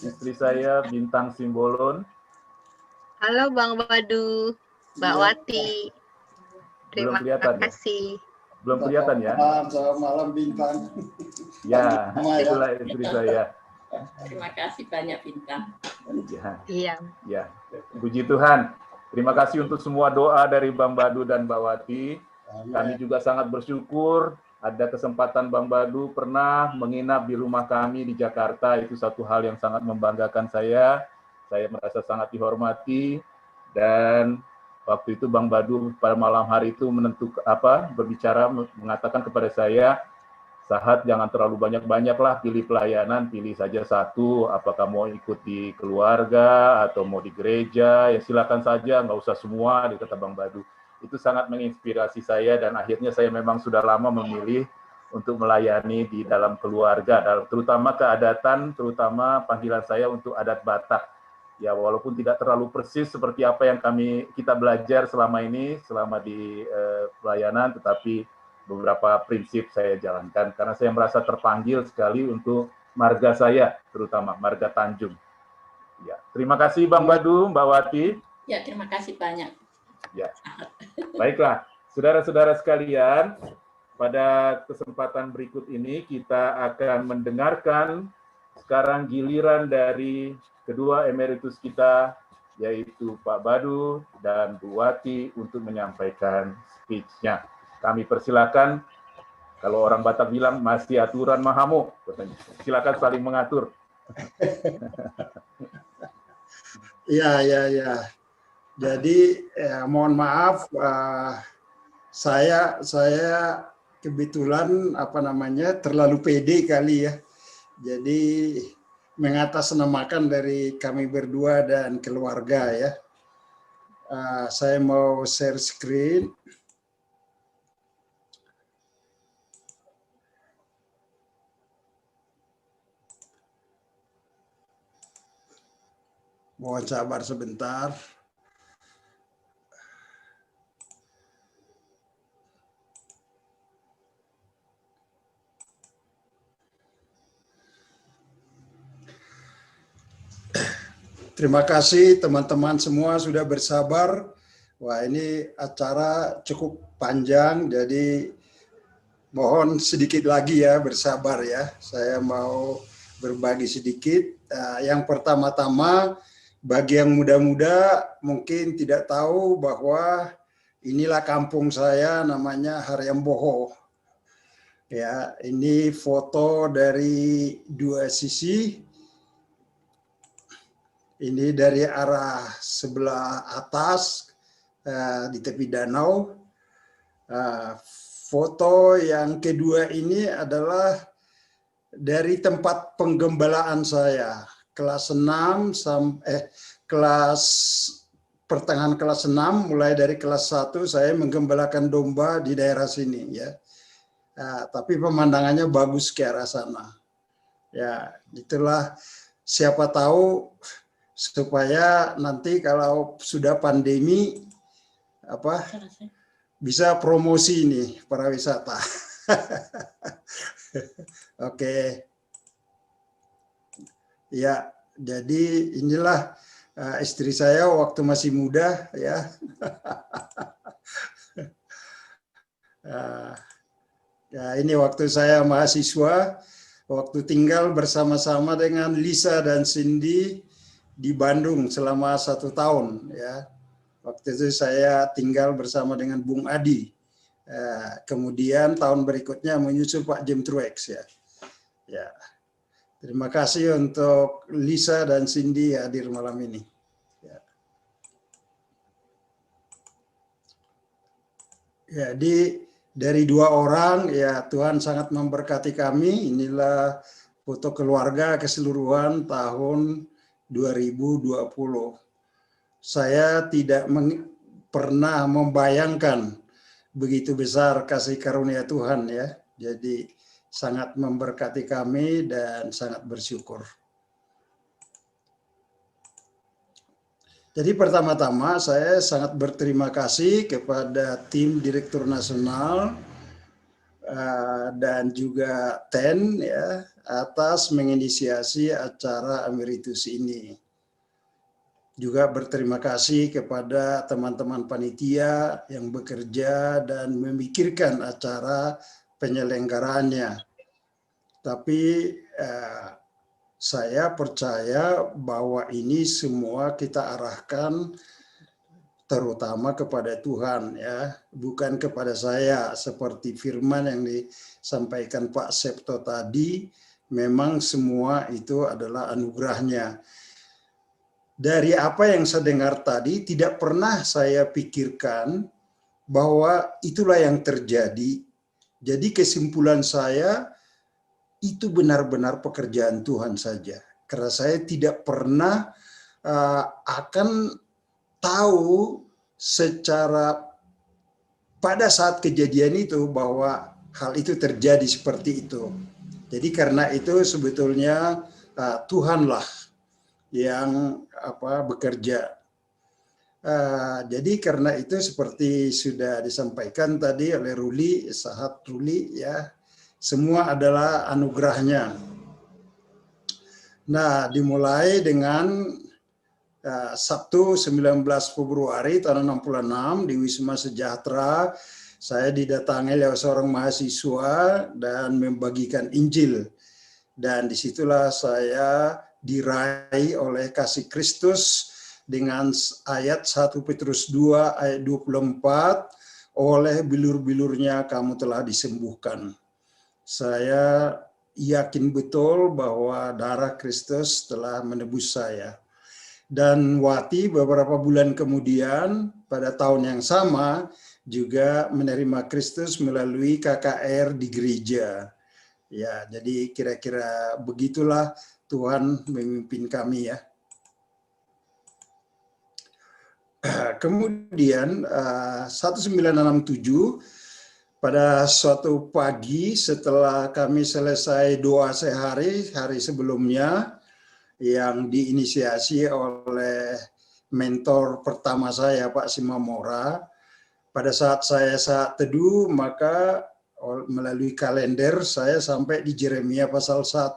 istri saya Bintang Simbolon. Halo Bang Badu, Mbak Wati. Belum Terima kelihatan kasih. Ya? Belum kelihatan ya? Selamat malam Bintang. Ya, itulah istri saya. Terima kasih banyak Bintang. Iya. Ya, puji Tuhan. Terima kasih untuk semua doa dari Bang Badu dan Mbak Wati. Kami juga sangat bersyukur ada kesempatan Bang Badu pernah menginap di rumah kami di Jakarta. Itu satu hal yang sangat membanggakan saya. Saya merasa sangat dihormati, dan waktu itu Bang Badu pada malam hari itu berbicara mengatakan kepada saya, Sahat, jangan terlalu banyak-banyaklah pilih pelayanan, pilih saja satu, apakah mau ikut di keluarga atau mau di gereja, ya silakan saja, nggak usah semua, kata Bang Badu. Itu sangat menginspirasi saya, dan akhirnya saya memang sudah lama memilih untuk melayani di dalam keluarga, terutama keadatan, terutama panggilan saya untuk adat Batak. Ya, walaupun tidak terlalu persis seperti apa yang kita belajar selama ini, selama di pelayanan, tetapi beberapa prinsip saya jalankan karena saya merasa terpanggil sekali untuk marga saya, terutama marga Tanjung. Ya, terima kasih Bang Badu, Mbak Wati. Ya, terima kasih banyak. Ya, baiklah, saudara-saudara sekalian, pada kesempatan berikut ini kita akan mendengarkan sekarang giliran dari kedua emeritus kita, yaitu Pak Badu dan Bu Wati, untuk menyampaikan speech-nya. Kami persilakan, kalau orang Batak bilang masih aturan mahamu, silakan saling mengatur. Ya. Jadi mohon maaf, saya kebetulan terlalu pede kali ya. Jadi mengatasnamakan dari kami berdua dan keluarga ya. Saya mau share screen. Mohon sabar sebentar. Terima kasih teman-teman semua sudah bersabar. Wah, ini acara cukup panjang, jadi mohon sedikit lagi ya, bersabar ya. Saya mau berbagi sedikit. Yang pertama-tama, bagi yang muda-muda mungkin tidak tahu bahwa inilah kampung saya, namanya Haryamboho. Ya, ini foto dari dua sisi. Ini dari arah sebelah atas di tepi danau. Foto yang kedua ini adalah dari tempat penggembalaan saya, kelas 6 pertengahan kelas 6, mulai dari kelas 1 saya menggembalakan domba di daerah sini ya. Tapi pemandangannya bagus ke arah sana. Ya, itulah, siapa tahu supaya nanti kalau sudah pandemi bisa promosi ini para wisata. Oke. Ya, jadi inilah istri saya waktu masih muda ya. Ya, ini waktu saya mahasiswa, waktu tinggal bersama-sama dengan Lisa dan Cindy di Bandung selama 1 tahun ya. Waktu itu saya tinggal bersama dengan Bung Adi. Kemudian tahun berikutnya menyusul Pak Jim Truex ya. Ya. Terima kasih untuk Lisa dan Cindy hadir malam ini. Ya. Jadi dari 2 orang ya, Tuhan sangat memberkati kami. Inilah foto keluarga keseluruhan tahun 2020. Saya tidak pernah membayangkan begitu besar kasih karunia Tuhan ya. Jadi sangat memberkati kami dan sangat bersyukur. Jadi pertama-tama saya sangat berterima kasih kepada tim Direktur Nasional dan juga Ten ya atas menginisiasi acara Amiritus ini. Juga berterima kasih kepada teman-teman panitia yang bekerja dan memikirkan acara penyelenggaraannya. Tapi saya percaya bahwa ini semua kita arahkan terutama kepada Tuhan ya, bukan kepada saya seperti firman yang disampaikan Pak Septo tadi. Memang semua itu adalah anugerahnya. Dari apa yang saya dengar tadi, tidak pernah saya pikirkan bahwa itulah yang terjadi. Jadi kesimpulan saya, itu benar-benar pekerjaan Tuhan saja. Karena saya tidak pernah akan tahu secara pada saat kejadian itu bahwa hal itu terjadi seperti itu. Jadi karena itu sebetulnya Tuhanlah yang bekerja. Jadi karena itu seperti sudah disampaikan tadi oleh Ruli, Sahat Ruli ya, semua adalah anugerahnya. Nah, dimulai dengan Sabtu 19 Februari tahun 66 di Wisma Sejahtera, saya didatangi oleh seorang mahasiswa dan membagikan Injil. Dan disitulah saya diraih oleh kasih Kristus dengan ayat 1 Petrus 2 ayat 24, oleh bilur-bilurnya kamu telah disembuhkan. Saya yakin betul bahwa darah Kristus telah menebus saya. Dan Wati beberapa bulan kemudian pada tahun yang sama juga menerima Kristus melalui KKR di gereja. Ya, jadi kira-kira begitulah Tuhan memimpin kami ya. Kemudian 1967 pada suatu pagi setelah kami selesai doa sehari hari sebelumnya yang diinisiasi oleh mentor pertama saya Pak Simamora, pada saat saya saat teduh maka melalui kalender saya sampai di Yeremia pasal 1.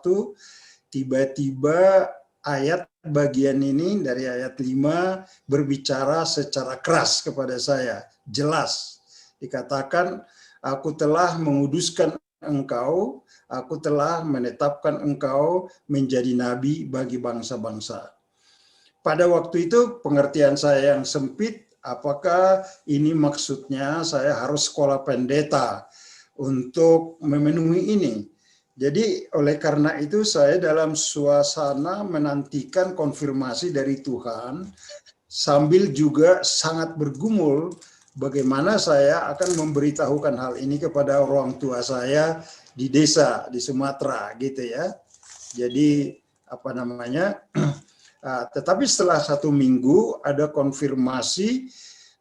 Tiba-tiba ayat bagian ini dari ayat 5 berbicara secara keras kepada saya. Jelas dikatakan, aku telah menguduskan engkau, aku telah menetapkan engkau menjadi nabi bagi bangsa-bangsa. Pada waktu itu pengertian saya yang sempit, apakah ini maksudnya saya harus sekolah pendeta untuk memenuhi ini? Jadi oleh karena itu saya dalam suasana menantikan konfirmasi dari Tuhan sambil juga sangat bergumul bagaimana saya akan memberitahukan hal ini kepada orang tua saya di desa di Sumatera gitu ya. Jadi tetapi setelah 1 minggu ada konfirmasi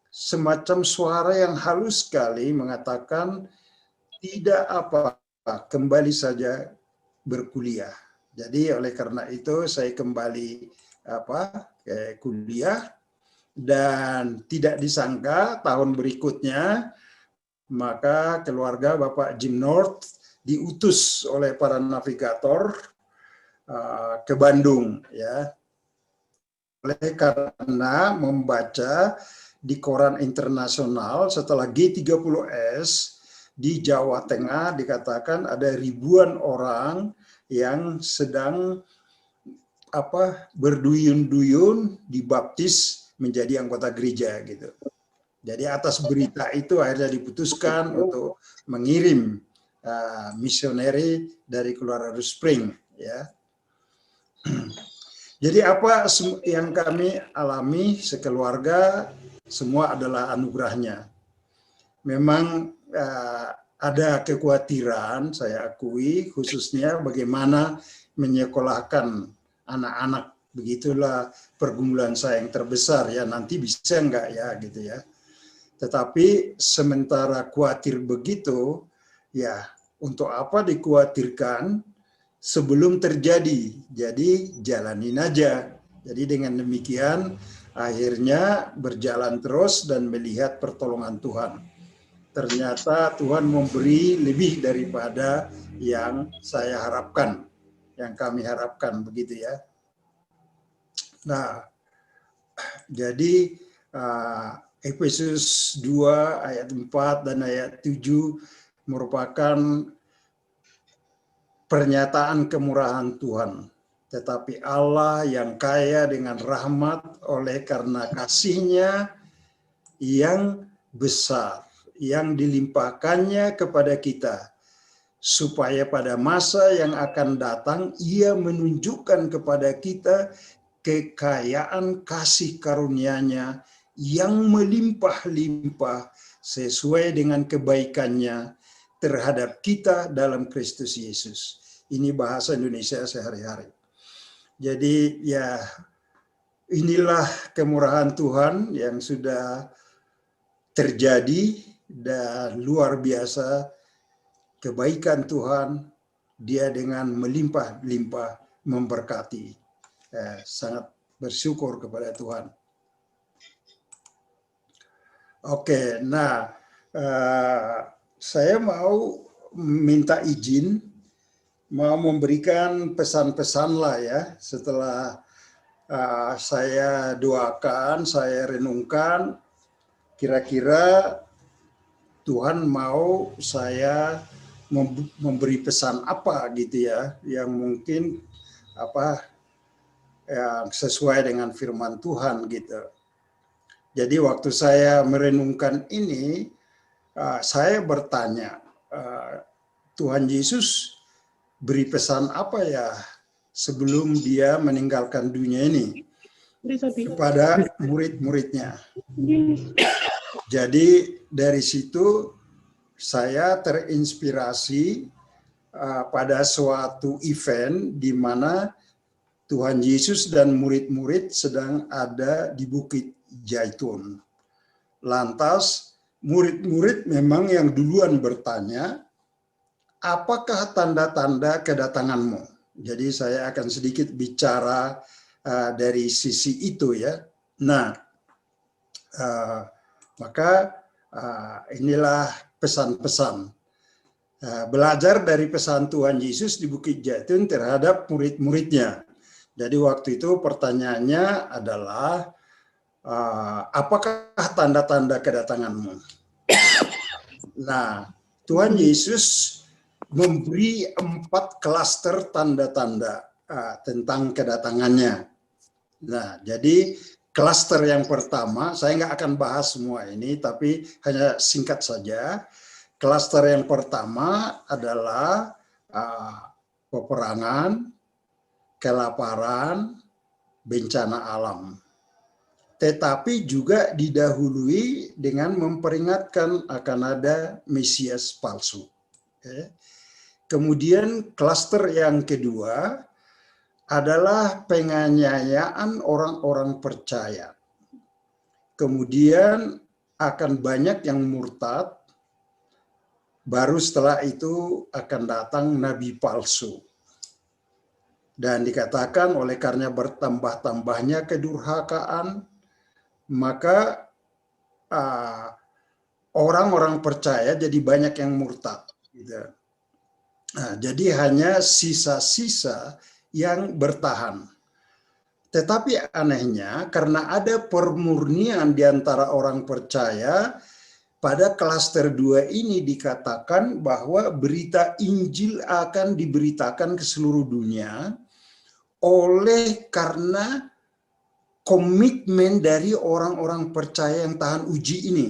semacam suara yang halus sekali mengatakan tidak apa, kembali saja berkuliah. Jadi oleh karena itu saya kembali ke kuliah dan tidak disangka tahun berikutnya maka keluarga Bapak Jim North diutus oleh para navigator ke Bandung ya. Oleh karena membaca di koran internasional setelah G30S di Jawa Tengah dikatakan ada ribuan orang yang sedang berduyun-duyun dibaptis menjadi anggota gereja gitu. Jadi atas berita itu akhirnya diputuskan untuk mengirim misioneri dari Colorado Spring ya. Jadi apa yang kami alami sekeluarga semua adalah anugerahnya. Memang ada kekhawatiran, saya akui, khususnya bagaimana menyekolahkan anak-anak. Begitulah pergumulan saya yang terbesar ya, nanti bisa enggak ya gitu ya. Tetapi sementara khawatir begitu, ya untuk apa dikhawatirkan sebelum terjadi. Jadi jalanin aja. Jadi dengan demikian akhirnya berjalan terus dan melihat pertolongan Tuhan. ternyata Tuhan memberi lebih daripada yang saya harapkan, yang kami harapkan, begitu ya. Nah, jadi Efesus 2 ayat 4 dan ayat 7 merupakan pernyataan kemurahan Tuhan. Tetapi Allah yang kaya dengan rahmat oleh karena kasih-Nya yang besar, yang dilimpahkannya kepada kita, supaya pada masa yang akan datang Ia menunjukkan kepada kita kekayaan kasih karunia-Nya yang melimpah-limpah sesuai dengan kebaikan-Nya terhadap kita dalam Kristus Yesus. Ini bahasa Indonesia sehari-hari. Jadi ya, inilah kemurahan Tuhan yang sudah terjadi dan luar biasa kebaikan Tuhan, Dia dengan melimpah-limpah memberkati. Sangat bersyukur kepada Tuhan. Oke, nah saya mau minta izin, mau memberikan pesan-pesan lah ya, setelah saya doakan, saya renungkan, kira-kira Tuhan mau saya memberi pesan apa gitu ya, yang mungkin yang sesuai dengan firman Tuhan gitu. Jadi waktu saya merenungkan ini, saya bertanya, Tuhan Yesus beri pesan apa ya sebelum Dia meninggalkan dunia ini kepada murid-muridnya. Jadi dari situ saya terinspirasi pada suatu event di mana Tuhan Yesus dan murid-murid sedang ada di Bukit Zaitun. Lantas murid-murid memang yang duluan bertanya, apakah tanda-tanda kedatanganmu? Jadi saya akan sedikit bicara dari sisi itu ya. Nah, maka inilah pesan-pesan. Belajar dari pesan Tuhan Yesus di Bukit Zaitun terhadap murid-muridnya. Jadi waktu itu pertanyaannya adalah, apakah tanda-tanda kedatanganmu? Nah, Tuhan Yesus memberi 4 klaster tanda-tanda tentang kedatangannya. Nah, jadi klaster yang pertama, saya nggak akan bahas semua ini, tapi hanya singkat saja. Klaster yang pertama adalah peperangan, kelaparan, bencana alam. Tetapi juga didahului dengan memperingatkan akan ada Mesias palsu. Kemudian klaster yang kedua adalah penganiayaan orang-orang percaya. Kemudian akan banyak yang murtad, baru setelah itu akan datang nabi palsu. Dan dikatakan oleh karena bertambah-tambahnya kedurhakaan, maka orang-orang percaya jadi banyak yang murtad. Nah, jadi hanya sisa-sisa yang bertahan. Tetapi anehnya, karena ada permurnian di antara orang percaya, pada klaster 2 ini dikatakan bahwa berita Injil akan diberitakan ke seluruh dunia oleh karena komitmen dari orang-orang percaya yang tahan uji ini.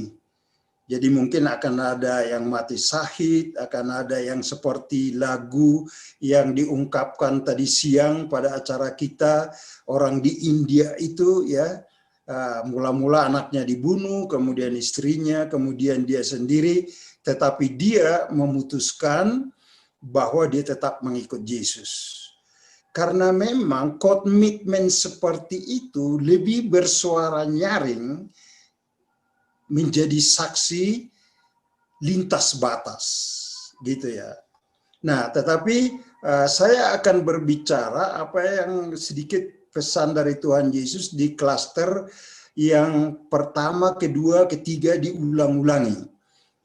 Jadi mungkin akan ada yang mati syahid, akan ada yang seperti lagu yang diungkapkan tadi siang pada acara kita, orang di India itu ya, mula-mula anaknya dibunuh, kemudian istrinya, kemudian dia sendiri, tetapi dia memutuskan bahwa dia tetap mengikut Yesus. Karena memang komitmen seperti itu lebih bersuara nyaring, menjadi saksi lintas batas, gitu ya. Nah, tetapi saya akan berbicara apa yang sedikit pesan dari Tuhan Yesus di klaster yang pertama, kedua, ketiga diulang-ulangi,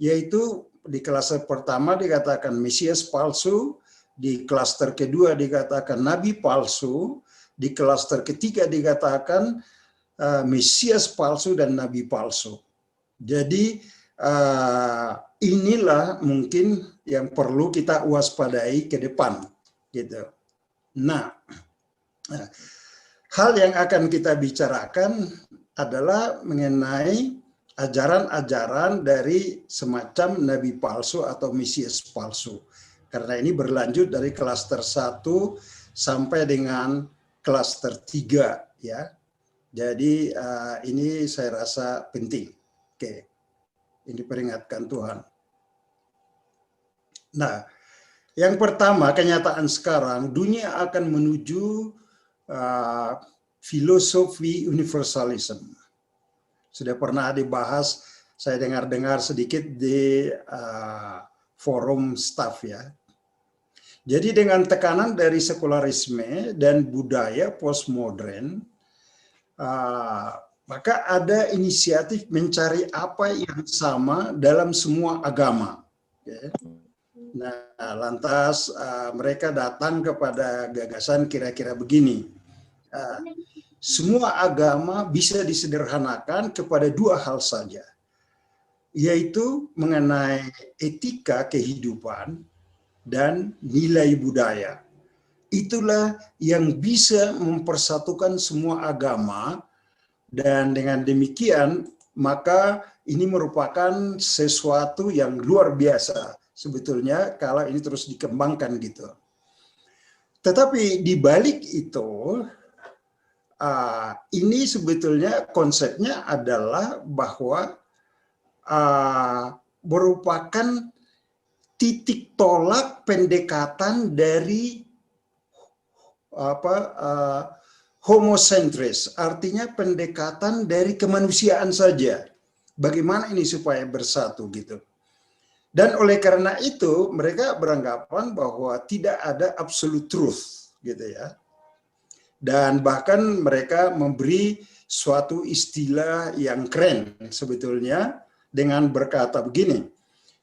yaitu di klaster pertama dikatakan Mesias palsu, di klaster kedua dikatakan nabi palsu, di klaster ketiga dikatakan Mesias palsu dan nabi palsu. Jadi inilah mungkin yang perlu kita waspadai ke depan, gitu. Nah, hal yang akan kita bicarakan adalah mengenai ajaran-ajaran dari semacam nabi palsu atau Mesias palsu. Karena ini berlanjut dari klaster 1 sampai dengan klaster 3, ya. Jadi ini saya rasa penting. Oke. Ini peringatkan Tuhan. Nah, yang pertama, kenyataan sekarang dunia akan menuju filosofi universalism. Sudah pernah dibahas, saya dengar-dengar sedikit di forum staff, ya. Jadi dengan tekanan dari sekularisme dan budaya postmodern, maka ada inisiatif mencari apa yang sama dalam semua agama. Nah, lantas mereka datang kepada gagasan kira-kira begini. Semua agama bisa disederhanakan kepada dua hal saja, yaitu mengenai etika kehidupan dan nilai budaya. Itulah yang bisa mempersatukan semua agama, dan dengan demikian maka ini merupakan sesuatu yang luar biasa sebetulnya kalau ini terus dikembangkan gitu. Tetapi di balik itu, ini sebetulnya konsepnya adalah bahwa merupakan titik tolak pendekatan dari homosentris, artinya pendekatan dari kemanusiaan saja. Bagaimana ini supaya bersatu gitu. Dan oleh karena itu mereka beranggapan bahwa tidak ada absolute truth gitu ya. Dan bahkan mereka memberi suatu istilah yang keren sebetulnya dengan berkata begini,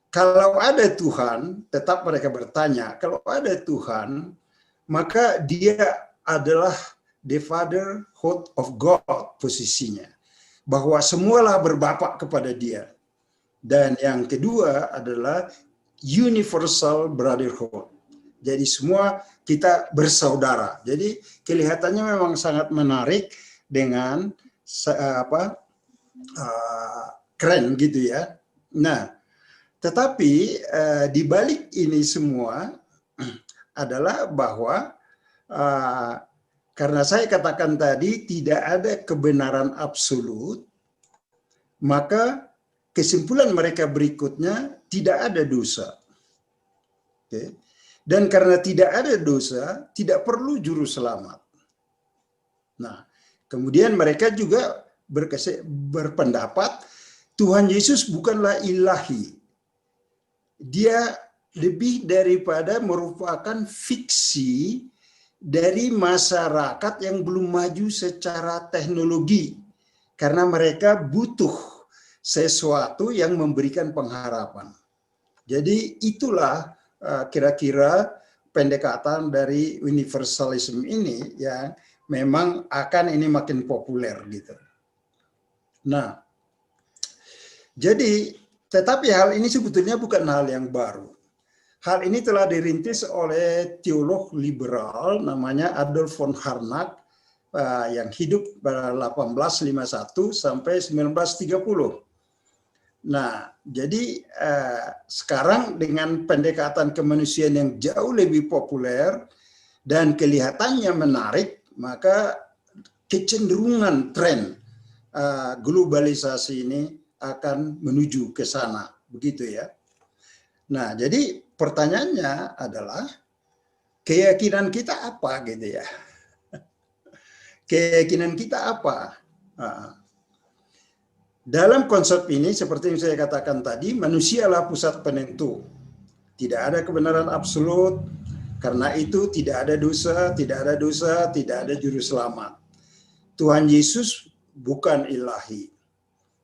kalau ada Tuhan, tetap mereka bertanya, kalau ada Tuhan, maka dia adalah the fatherhood of God posisinya. Bahwa semualah berbapak kepada dia. Dan yang kedua adalah universal brotherhood. Jadi semua kita bersaudara. Jadi kelihatannya memang sangat menarik dengan keren gitu ya. Nah, tetapi di balik ini semua adalah bahwa karena saya katakan tadi tidak ada kebenaran absolut, maka kesimpulan mereka berikutnya tidak ada dosa. Oke. Dan karena tidak ada dosa, tidak perlu juru selamat. Nah, kemudian mereka juga berpendapat Tuhan Yesus bukanlah ilahi. Dia lebih daripada merupakan fiksi dari masyarakat yang belum maju secara teknologi. Karena mereka butuh sesuatu yang memberikan pengharapan. Jadi itulah kira-kira pendekatan dari universalism ini yang memang akan ini makin populer gitu. Nah, jadi tetapi hal ini sebetulnya bukan hal yang baru. Hal ini telah dirintis oleh teolog liberal namanya Adolf von Harnack yang hidup pada 1851 sampai 1930. Nah, jadi sekarang dengan pendekatan kemanusiaan yang jauh lebih populer dan kelihatannya menarik, maka kecenderungan tren globalisasi ini akan menuju ke sana, begitu ya. Nah, jadi pertanyaannya adalah keyakinan kita apa gitu ya? Keyakinan kita apa? Dalam konsep ini, seperti yang saya katakan tadi, manusialah pusat penentu. Tidak ada kebenaran absolut, karena itu tidak ada dosa, tidak ada juru selamat. Tuhan Yesus bukan ilahi.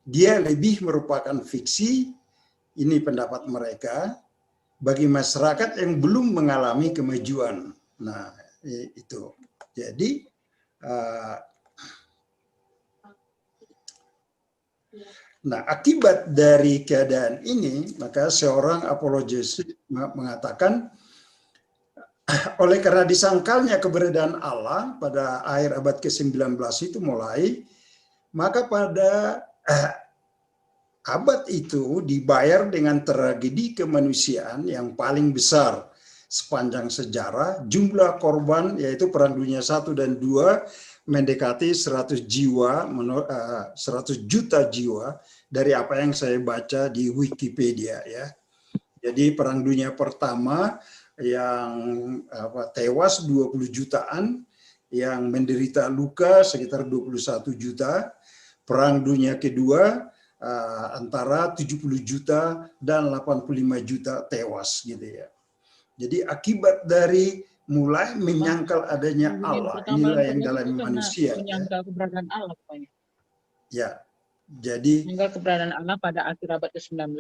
Dia lebih merupakan fiksi Ini pendapat mereka bagi masyarakat yang belum mengalami kemajuan. Nah, itu. Jadi nah, akibat dari keadaan ini, maka seorang apologesis mengatakan, oleh karena disangkalnya keberadaan Allah pada akhir abad ke-19 itu mulai, maka pada abad itu dibayar dengan tragedi kemanusiaan yang paling besar sepanjang sejarah. Jumlah korban yaitu Perang Dunia I dan II mendekati 100 jiwa, 100 juta jiwa dari apa yang saya baca di Wikipedia ya. Jadi Perang Dunia Pertama yang tewas 20 jutaan, yang menderita luka sekitar 21 juta. Perang Dunia Kedua antara 70 juta dan 85 juta tewas gitu ya. Jadi akibat dari mulai menyangkal adanya Allah, inilah yang dalam manusia. Menyangkal keberadaan Allah, pokoknya. Ya, jadi menyangkal keberadaan Allah pada akhir abad ke-19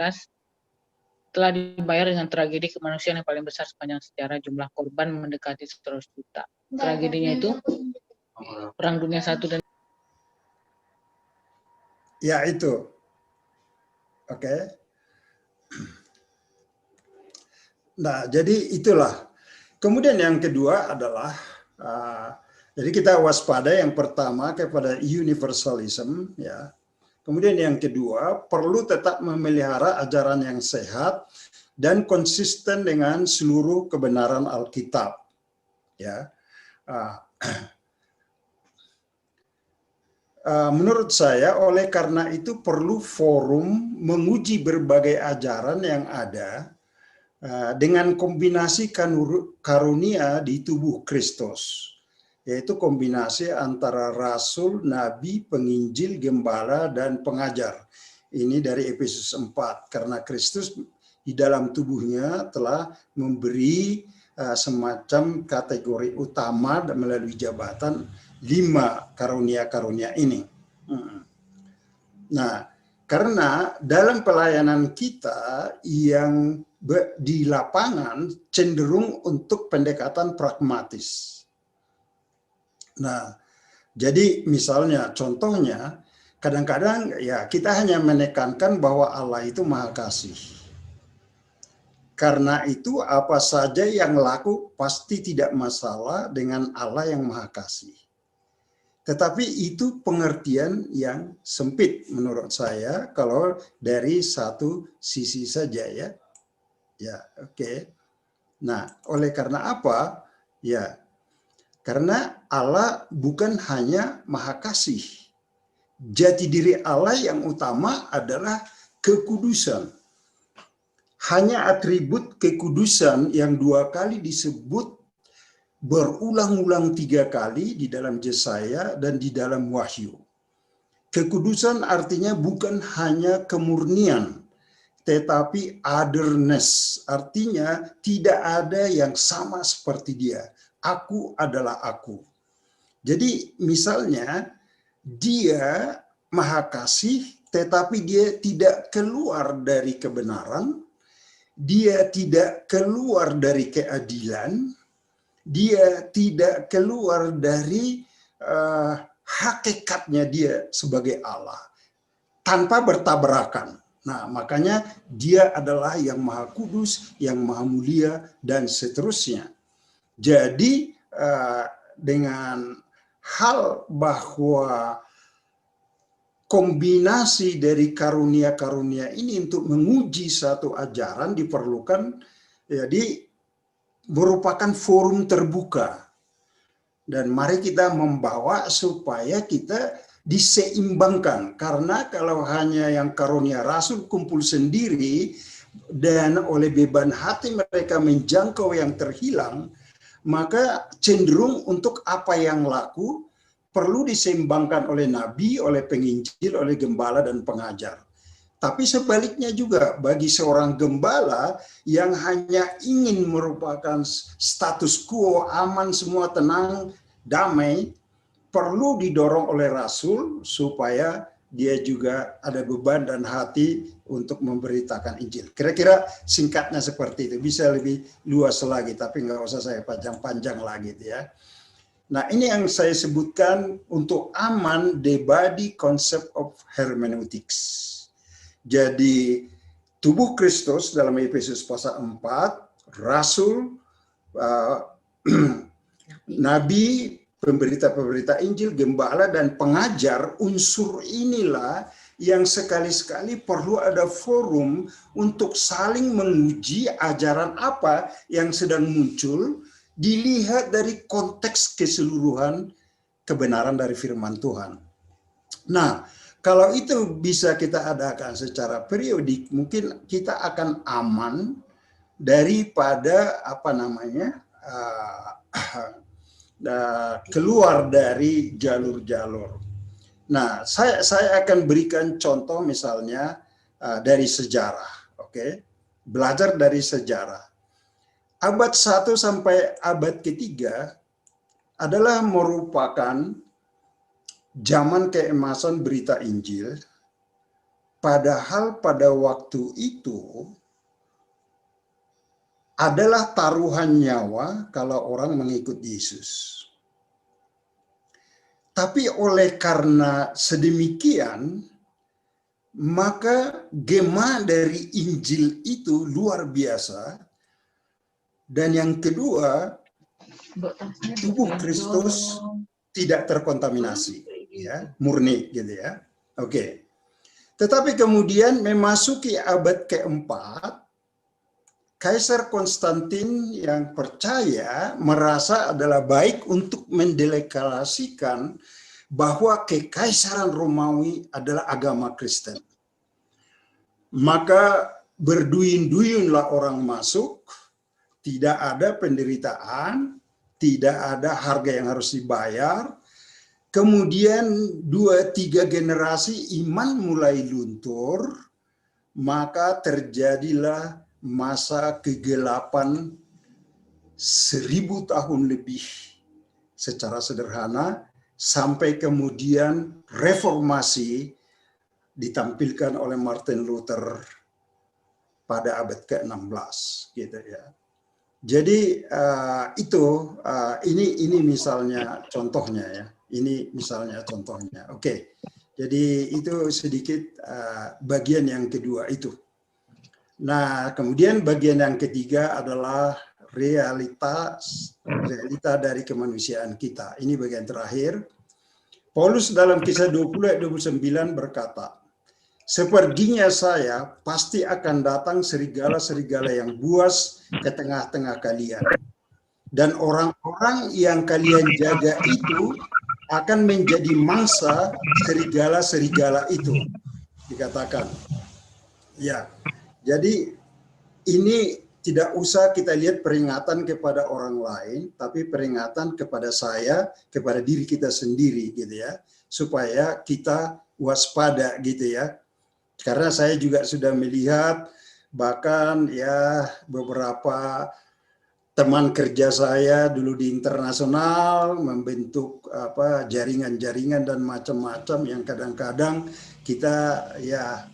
telah dibayar dengan tragedi kemanusiaan yang paling besar sepanjang sejarah. Jumlah korban mendekati 100 juta. Tragedinya itu Perang Dunia I dan ya itu. Oke. Nah, jadi itulah. Kemudian yang kedua adalah, jadi kita waspada yang pertama kepada universalism, ya. Kemudian yang kedua, perlu tetap memelihara ajaran yang sehat dan konsisten dengan seluruh kebenaran Alkitab, ya. Menurut saya, oleh karena itu perlu forum menguji berbagai ajaran yang ada dengan kombinasi karunia di tubuh Kristus, yaitu kombinasi antara rasul, nabi, penginjil, gembala, dan pengajar. Ini dari Efesus 4, karena Kristus di dalam tubuhnya telah memberi semacam kategori utama melalui jabatan 5 karunia-karunia ini. Nah, karena dalam pelayanan kita yang di lapangan cenderung untuk pendekatan pragmatis. Nah, jadi misalnya contohnya kadang-kadang ya kita hanya menekankan bahwa Allah itu Maha Kasih. Karena itu apa saja yang laku pasti tidak masalah dengan Allah yang Maha Kasih. Tetapi itu pengertian yang sempit menurut saya kalau dari satu sisi saja ya. Ya, oke. Nah, oleh karena apa? Ya, karena Allah bukan hanya Maha Kasih. Jati diri Allah yang utama adalah kekudusan. Hanya atribut kekudusan yang 2 kali disebut berulang-ulang 3 kali di dalam Yesaya dan di dalam Wahyu. Kekudusan artinya bukan hanya kemurnian, tetapi otherness, artinya tidak ada yang sama seperti dia. Aku adalah aku. Jadi misalnya dia Maha Kasih, tetapi dia tidak keluar dari kebenaran, dia tidak keluar dari keadilan, dia tidak keluar dari hakikatnya dia sebagai Allah tanpa bertabrakan. Nah, makanya dia adalah yang Maha Kudus, yang Maha Mulia, dan seterusnya. Jadi dengan hal bahwa kombinasi dari karunia-karunia ini untuk menguji satu ajaran diperlukan, jadi merupakan forum terbuka. Dan mari kita membawa supaya kita diseimbangkan. Karena kalau hanya yang karunia rasul kumpul sendiri dan oleh beban hati mereka menjangkau yang terhilang, maka cenderung untuk apa yang laku perlu diseimbangkan oleh nabi, oleh penginjil, oleh gembala dan pengajar. Tapi sebaliknya juga bagi seorang gembala yang hanya ingin merupakan status quo, aman semua, tenang, damai, perlu didorong oleh rasul supaya dia juga ada beban dan hati untuk memberitakan Injil. Kira-kira singkatnya seperti itu. Bisa lebih luas lagi, tapi nggak usah saya panjang-panjang lagi, gitu ya. Nah, ini yang saya sebutkan untuk aman, the body concept of hermeneutics. Jadi tubuh Kristus dalam Efesus pasal 4, rasul, nabi, pemberita-pemberita Injil, gembala, dan pengajar, unsur inilah yang sekali-sekali perlu ada forum untuk saling menguji ajaran apa yang sedang muncul, dilihat dari konteks keseluruhan kebenaran dari firman Tuhan. Nah, kalau itu bisa kita adakan secara periodik, mungkin kita akan aman daripada keluar dari jalur-jalur. Nah, saya akan berikan contoh misalnya dari sejarah, oke? Belajar dari sejarah. Abad 1 sampai abad ketiga adalah merupakan zaman keemasan berita Injil, padahal pada waktu itu adalah taruhan nyawa kalau orang mengikut Yesus. Tapi oleh karena sedemikian, maka gema dari Injil itu luar biasa. Dan yang kedua, tubuh Kristus tidak terkontaminasi, ya, murni, gitu ya. Oke. Tetapi kemudian memasuki abad keempat, Kaisar Konstantin yang percaya merasa adalah baik untuk mendeklarasikan bahwa kekaisaran Romawi adalah agama Kristen. Maka berduyun-duyunlah orang masuk, tidak ada penderitaan, tidak ada harga yang harus dibayar. Kemudian 2-3 generasi iman mulai luntur, maka terjadilah masa kegelapan 1000 tahun lebih secara sederhana, sampai kemudian reformasi ditampilkan oleh Martin Luther pada abad ke-16, gitu ya. Jadi ini misalnya contohnya ya. Ini misalnya contohnya. Oke. Jadi itu sedikit bagian yang kedua itu. Nah, kemudian bagian yang ketiga adalah realita dari kemanusiaan kita. Ini bagian terakhir. Paulus dalam Kisah 20 ayat 29 berkata, "Seperginya saya, pasti akan datang serigala-serigala yang buas ke tengah-tengah kalian. Dan orang-orang yang kalian jaga itu akan menjadi mangsa serigala-serigala itu." Dikatakan. Ya, jadi ini tidak usah kita lihat peringatan kepada orang lain, tapi peringatan kepada saya, kepada diri kita sendiri, gitu ya, supaya kita waspada, gitu ya. Karena saya juga sudah melihat bahkan ya beberapa teman kerja saya dulu di internasional membentuk jaringan-jaringan dan macam-macam yang kadang-kadang kita ya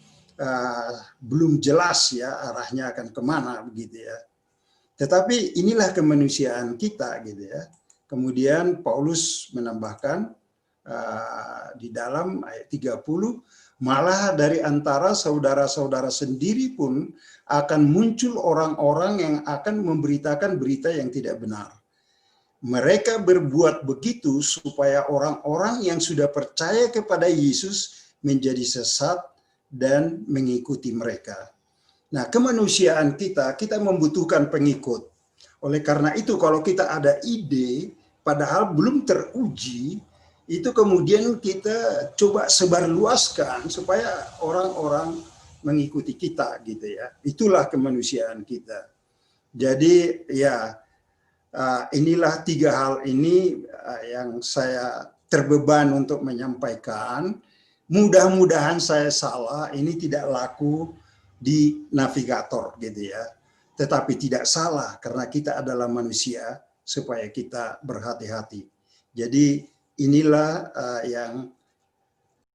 belum jelas ya arahnya akan kemana, begitu ya. Tetapi inilah kemanusiaan kita, gitu ya. Kemudian Paulus menambahkan di dalam ayat 30, malah dari antara saudara-saudara sendiri pun akan muncul orang-orang yang akan memberitakan berita yang tidak benar. Mereka berbuat begitu supaya orang-orang yang sudah percaya kepada Yesus menjadi sesat dan mengikuti mereka. Nah, kemanusiaan kita membutuhkan pengikut. Oleh karena itu, kalau kita ada ide, padahal belum teruji, itu kemudian kita coba sebarluaskan supaya orang-orang mengikuti kita, gitu ya. Itulah kemanusiaan kita. Jadi ya inilah 3 hal ini yang saya terbeban untuk menyampaikan. Mudah-mudahan saya salah, ini tidak laku di navigator, gitu ya. Tetapi tidak salah karena kita adalah manusia, supaya kita berhati-hati. Jadi inilah yang